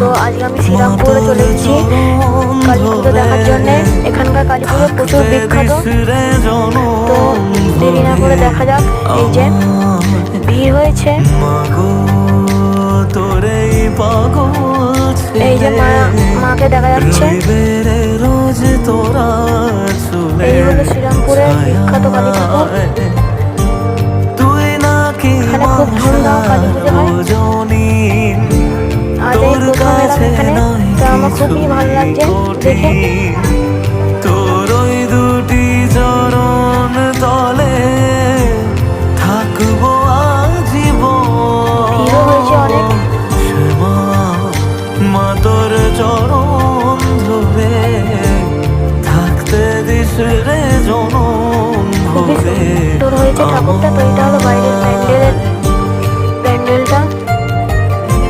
তো আজকে আমি শ্রীরামপুরে চলে এসেছি কালী পুজো দেখার জন্যে। এখানকার কালী পুজো প্রচুর বিখ্যাত। তো দেরি না করে দেখা যাক। এই যে ভিড় হয়েছে, এই যে মাকে দেখা যাচ্ছে। এই হলো শ্রীরামপুরের বিখ্যাত কালী ঠাকুর। এখানে খুব ধুমধাম কালী পুজো হয়। আজ এই প্রথম এলাম এখানে, তো আমার খুবই ভালো লাগছে দেখে। তোর ওই দুটি চরণ তলে থাকবো আজীবন। ভিড়ও হয়েছে অনেক। মা তোর চরণ ধরে থাকতে দিস রে জনম। খুবই সুন্দর হয়েছে ঠাকুরটা, তো এটা